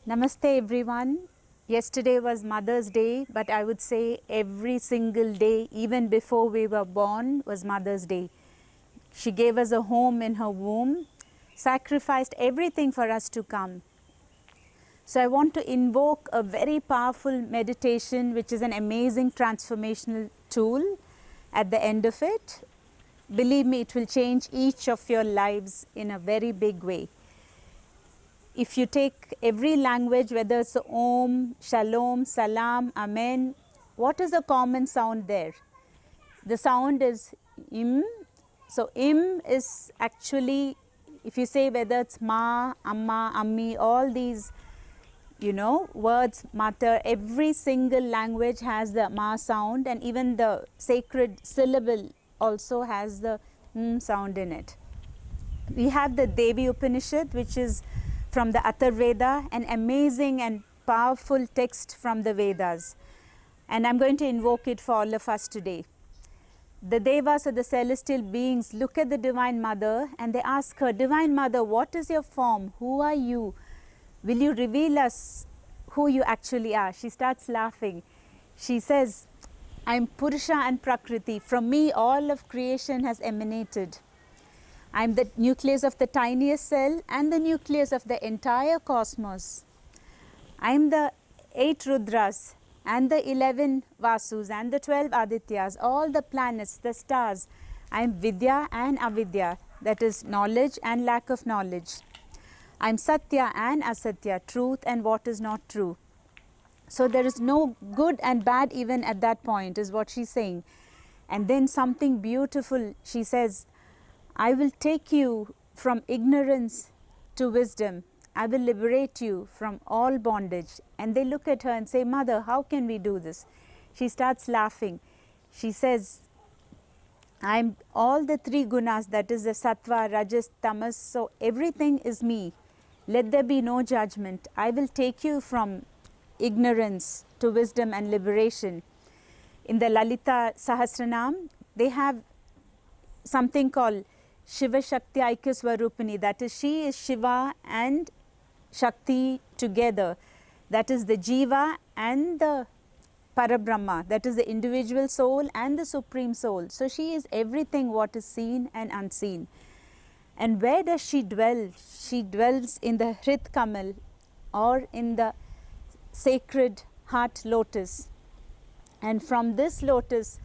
Namaste everyone. Yesterday was Mother's Day, but I would say every single day, even before we were born, was Mother's Day. She gave us a home in her womb, sacrificed everything for us to come. So I want to invoke a very powerful meditation, which is an amazing transformational tool at the end of it. Believe me, it will change each of your lives in a very big way. If you take every language, whether it's Om, Shalom, Salam, Amen, what is the common sound there? The sound is Im. So Im is actually, if you say whether it's Ma, Amma, Ammi, all these, words matter. Every single language has the Ma sound, and even the sacred syllable also has the sound in it. We have the Devi Upanishad, which is from the Atharvaveda, an amazing and powerful text from the Vedas. And I'm going to invoke it for all of us today. The Devas, or the celestial beings, look at the Divine Mother and they ask her, Divine Mother, what is your form? Who are you? Will you reveal us who you actually are? She starts laughing. She says, I'm Purusha and Prakriti. From me, all of creation has emanated. I am the nucleus of the tiniest cell and the nucleus of the entire cosmos. I am the 8 Rudras and the 11 Vasus and the 12 Adityas, all the planets, the stars. I am Vidya and Avidya, that is knowledge and lack of knowledge. I am Satya and Asatya, truth and what is not true. So there is no good and bad even at that point, is what she's saying. And then something beautiful, she says, I will take you from ignorance to wisdom. I will liberate you from all bondage. And they look at her and say, Mother, how can we do this? She starts laughing. She says, I am all the 3 gunas, that is the sattva, rajas, tamas, so everything is me. Let there be no judgment. I will take you from ignorance to wisdom and liberation. In the Lalita Sahasranam, they have something called Shiva Shakti Aikya Swarupini, that is, she is Shiva and Shakti together. That is the Jiva and the Parabrahma, that is the individual soul and the supreme soul. So she is everything what is seen and unseen. And where does she dwell? She dwells in the Hrit Kamal, or in the sacred heart lotus. And from this lotus,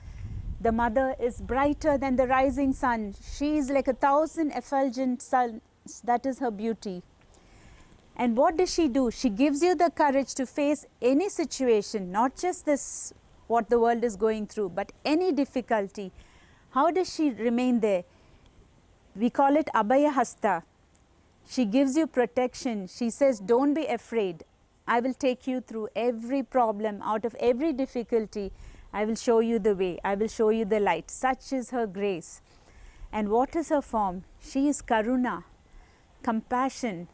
the mother is brighter than the rising sun. She is like 1,000 effulgent suns. That is her beauty. And what does she do? She gives you the courage to face any situation, not just this, what the world is going through, but any difficulty. How does she remain there? We call it Abhaya Hasta. She gives you protection. She says, don't be afraid. I will take you through every problem, out of every difficulty. I will show you the way. I will show you the light. Such is her grace. And what is her form? She is Karuna, compassion.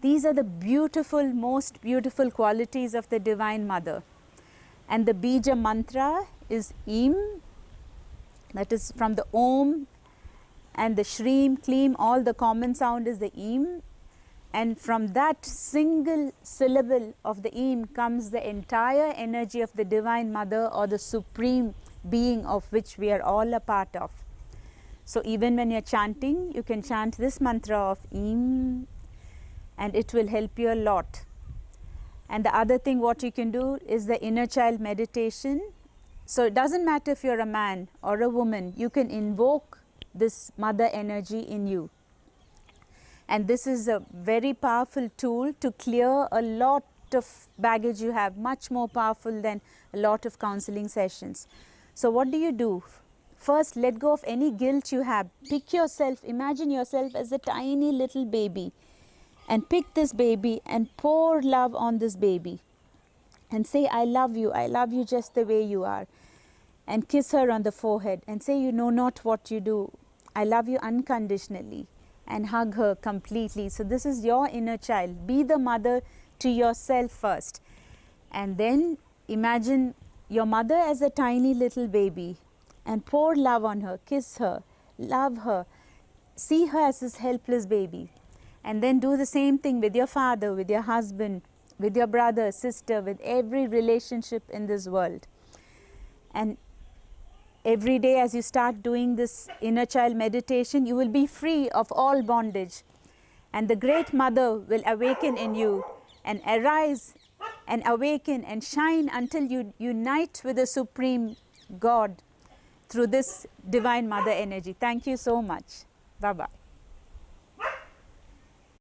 These are the beautiful, most beautiful qualities of the Divine Mother. And the Bija mantra is Im, that is from the Om, and the Shreem, Kleem, all the common sound is the Im. And from that single syllable of the Im comes the entire energy of the Divine Mother, or the supreme being of which we are all a part of. So even when you are chanting, you can chant this mantra of Im, and it will help you a lot. And the other thing what you can do is the inner child meditation. So it doesn't matter if you are a man or a woman, you can invoke this mother energy in you. And this is a very powerful tool to clear a lot of baggage you have, much more powerful than a lot of counseling sessions. So what do? First, let go of any guilt you have. Pick yourself, imagine yourself as a tiny little baby, and pick this baby and pour love on this baby. And say, I love you just the way you are. And kiss her on the forehead and say, you know not what you do. I love you unconditionally. And hug her completely. So this is your inner child. Be the mother to yourself first. And then imagine your mother as a tiny little baby, and pour love on her, kiss her, love her, see her as this helpless baby. And then do the same thing with your father, with your husband, with your brother, sister, with every relationship in this world. And every day as you start doing this inner child meditation, you will be free of all bondage. And the great mother will awaken in you and arise and awaken and shine until you unite with the Supreme God through this Divine Mother energy. Thank you so much. Bye-bye.